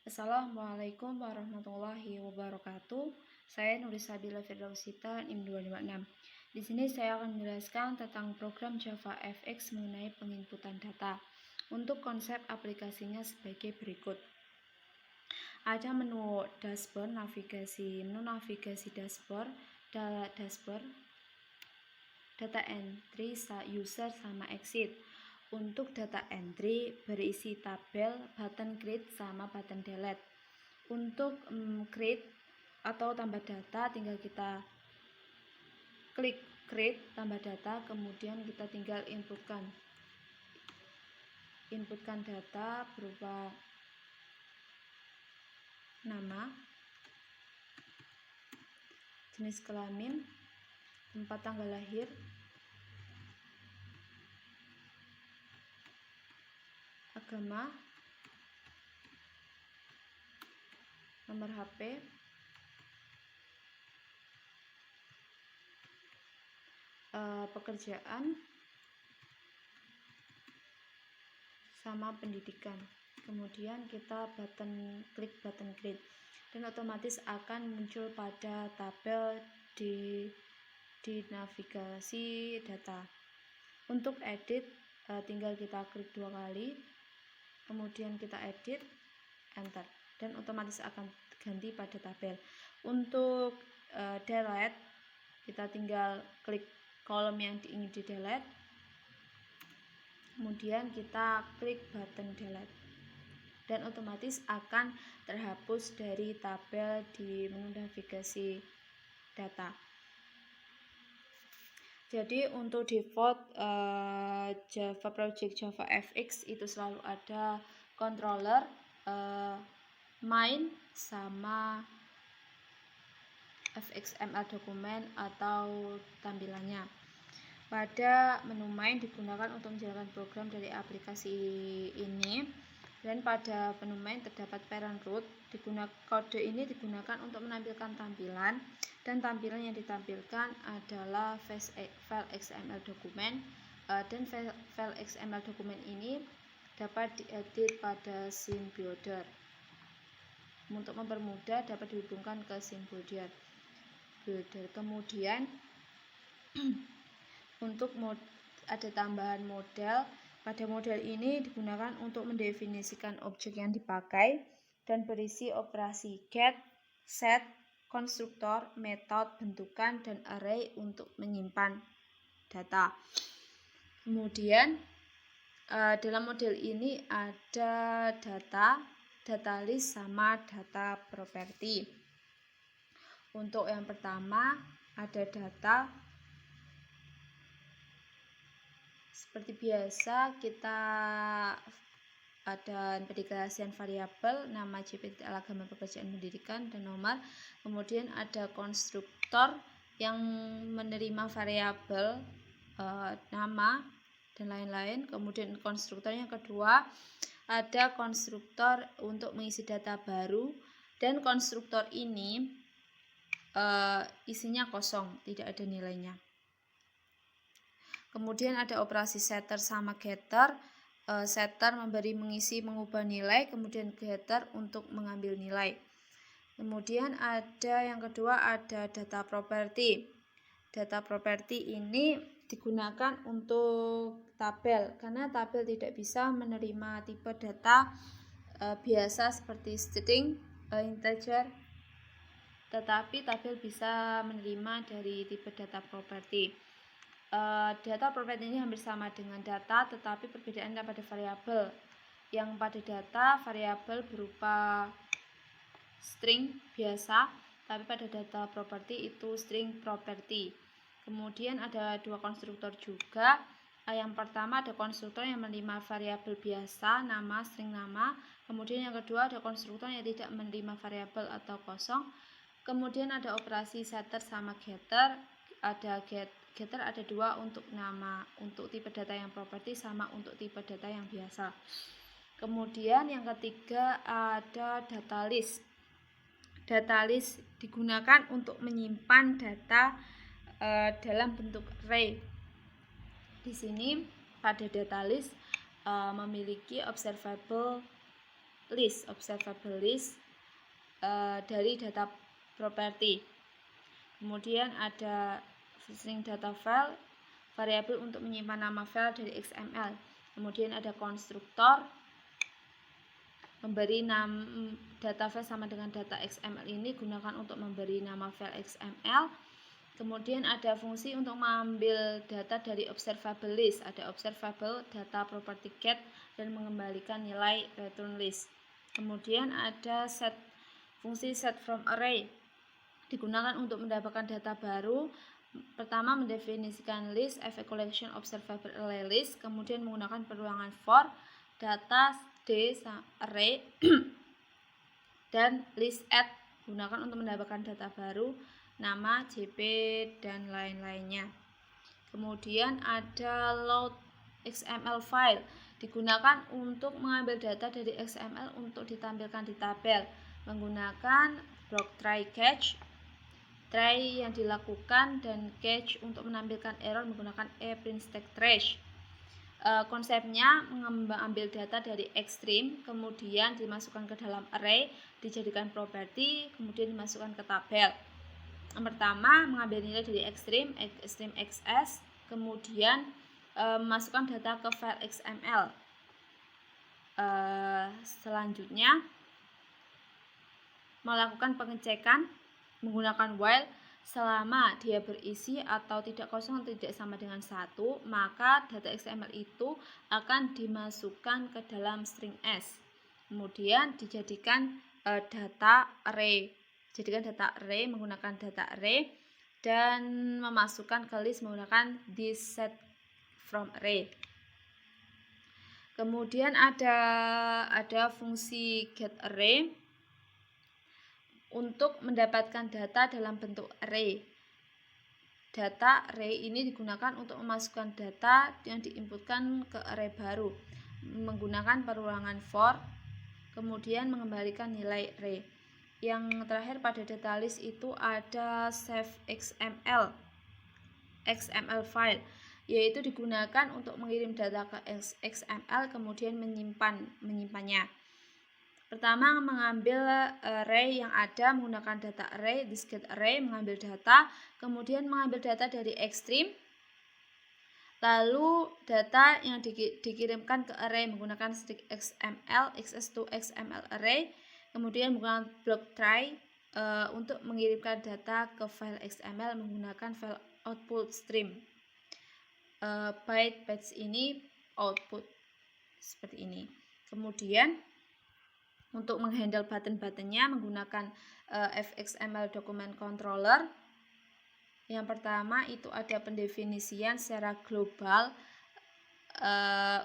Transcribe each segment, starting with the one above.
Assalamualaikum warahmatullahi wabarakatuh. Saya Nurisabila Firdausita NIM 256. Di sini saya akan menjelaskan tentang program Java FX mengenai penginputan data. Untuk konsep aplikasinya sebagai berikut. Ada menu dashboard, menu navigasi dashboard, data entry, user sama exit. Untuk data entry berisi tabel, button create sama button delete. Untuk create atau tambah data, tinggal kita klik create tambah data, kemudian kita tinggal inputkan data berupa nama, jenis kelamin, tempat tanggal lahir, agama, nomor HP, pekerjaan, sama pendidikan. Kemudian kita klik button create dan otomatis akan muncul pada tabel di navigasi data. Untuk edit, tinggal kita klik 2 kali, kemudian kita edit, enter, dan otomatis akan ganti pada tabel. Untuk delete, kita tinggal klik kolom yang ingin di delete, kemudian kita klik button delete, dan otomatis akan terhapus dari tabel di menu navigasi data. Jadi untuk default Java Project Java FX itu selalu ada controller, main, sama fxml dokumen atau tampilannya. Pada menu main digunakan untuk menjalankan program dari aplikasi ini, dan pada menu main terdapat parent root. Kode ini digunakan untuk menampilkan tampilan, dan tampilan yang ditampilkan adalah file XML dokumen, dan file XML dokumen ini dapat diedit pada scene builder. Untuk mempermudah dapat dihubungkan ke scene builder. Kemudian untuk ada tambahan model. Pada model ini digunakan untuk mendefinisikan objek yang dipakai dan berisi operasi get, set, konstruktor, metode, bentukan, dan array untuk menyimpan data. Kemudian dalam model ini ada data list sama data property. Untuk yang pertama ada data. Seperti biasa kita ada pendeklarasian variabel, nama, JPT, agama, pekerjaan, pendidikan, dan nomor. Kemudian ada konstruktor yang menerima variabel nama dan lain-lain. Kemudian konstruktor yang kedua ada konstruktor untuk mengisi data baru, dan konstruktor ini isinya kosong, tidak ada nilainya. Kemudian ada operasi setter sama getter. Setter mengubah nilai, kemudian getter untuk mengambil nilai. Kemudian ada yang kedua ada data property. Data property ini digunakan untuk tabel, karena tabel tidak bisa menerima tipe data biasa seperti string, integer, tetapi tabel bisa menerima dari tipe data property. Data property ini hampir sama dengan data, tetapi perbedaannya pada variabel. Yang pada data variabel berupa string biasa, tapi pada data property itu string property. Kemudian ada dua konstruktor juga. Yang pertama ada konstruktor yang menerima variabel biasa, nama, string nama. Kemudian yang kedua ada konstruktor yang tidak menerima variabel atau kosong. Kemudian ada operasi setter sama getter. Ada getter ada dua, untuk nama, untuk tipe data yang property, sama untuk tipe data yang biasa. Kemudian yang ketiga ada data list. Data list digunakan untuk menyimpan data dalam bentuk array. Di sini pada data list memiliki observable list, observable list dari data property. Kemudian ada string data file, variabel untuk menyimpan nama file dari XML. Kemudian ada konstruktor, memberi nama data file sama dengan data XML ini gunakan untuk memberi nama file XML. Kemudian ada fungsi untuk mengambil data dari observable list, ada observable data property get dan mengembalikan nilai return list. Kemudian ada fungsi set from array, digunakan untuk mendapatkan data baru. Pertama, mendefinisikan list as a collection observable array list, kemudian menggunakan perulangan for data d array dan list add, gunakan untuk mendapatkan data baru, nama, JP, dan lain-lainnya. Kemudian ada load XML file, digunakan untuk mengambil data dari XML untuk ditampilkan di tabel menggunakan block try catch, try yang dilakukan, dan catch untuk menampilkan error menggunakan print stack trace. Konsepnya mengambil data dari extreme, kemudian dimasukkan ke dalam array, dijadikan property, kemudian dimasukkan ke tabel. Yang pertama, mengambil nilai dari extreme XS, kemudian memasukkan data ke file XML. Selanjutnya, melakukan pengecekan menggunakan while. Selama dia berisi atau tidak kosong atau tidak sama dengan 1, maka data XML itu akan dimasukkan ke dalam string S. Kemudian dijadikan data array. Jadikan data array menggunakan data array dan memasukkan ke list menggunakan this set from array. Kemudian ada fungsi get array untuk mendapatkan data dalam bentuk array. Data array ini digunakan untuk memasukkan data yang diinputkan ke array baru menggunakan perulangan for, kemudian mengembalikan nilai array. Yang terakhir pada data list itu ada save XML file, yaitu digunakan untuk mengirim data ke XML kemudian menyimpannya. Pertama, mengambil array yang ada menggunakan data array, disket array, mengambil data, kemudian mengambil data dari extreme, lalu data yang dikirimkan ke array menggunakan string XML, access to XML array, kemudian menggunakan block try untuk mengirimkan data ke file XML menggunakan file output stream. Byte batch ini output seperti ini. Kemudian untuk menghandle button-buttonnya menggunakan fxml document controller. Yang pertama itu ada pendefinisian secara global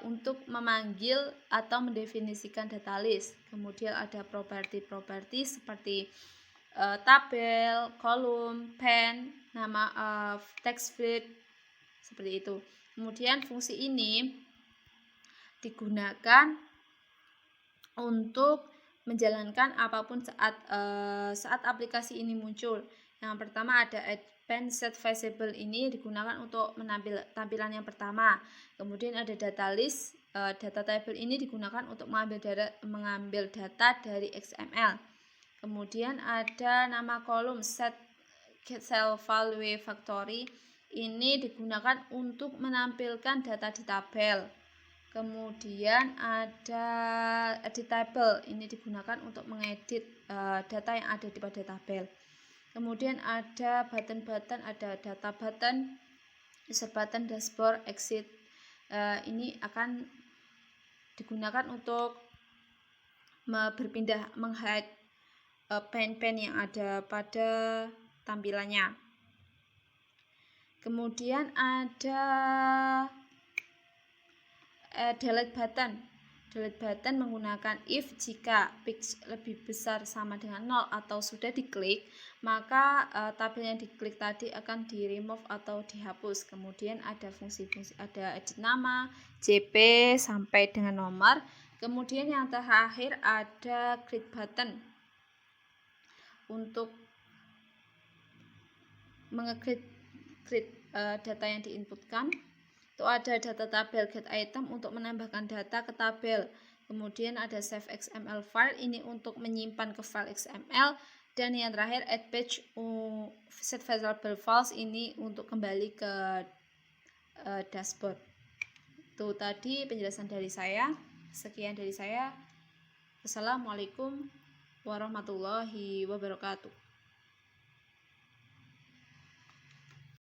untuk memanggil atau mendefinisikan data list. Kemudian ada properti seperti tabel, kolom, pen, nama text field, seperti itu. Kemudian fungsi ini digunakan untuk menjalankan apapun saat aplikasi ini muncul. Yang pertama ada append set visible, ini digunakan untuk tampilan yang pertama. Kemudian ada data list, data table ini digunakan untuk mengambil data dari XML. Kemudian ada nama kolom set cell value factory, ini digunakan untuk menampilkan data di tabel. Kemudian ada edit table, ini digunakan untuk mengedit data yang ada pada tabel. Kemudian ada button-button, ada data button, user button, dashboard, exit. Ini akan digunakan untuk berpindah menghide pen-pen yang ada pada tampilannya. Kemudian ada delete button. Delete button menggunakan if jika pix lebih besar sama dengan 0 atau sudah diklik, maka tabel yang diklik tadi akan di remove atau dihapus. Kemudian ada fungsi-fungsi, ada edit nama, JP sampai dengan nomor. Kemudian yang terakhir ada create button untuk menge-create data yang diinputkan. Itu ada data tabel get item untuk menambahkan data ke tabel. Kemudian ada save XML file, ini untuk menyimpan ke file XML. Dan yang terakhir add page set variable files, ini untuk kembali ke dashboard. Itu tadi penjelasan dari saya. Sekian dari saya. Assalamualaikum warahmatullahi wabarakatuh.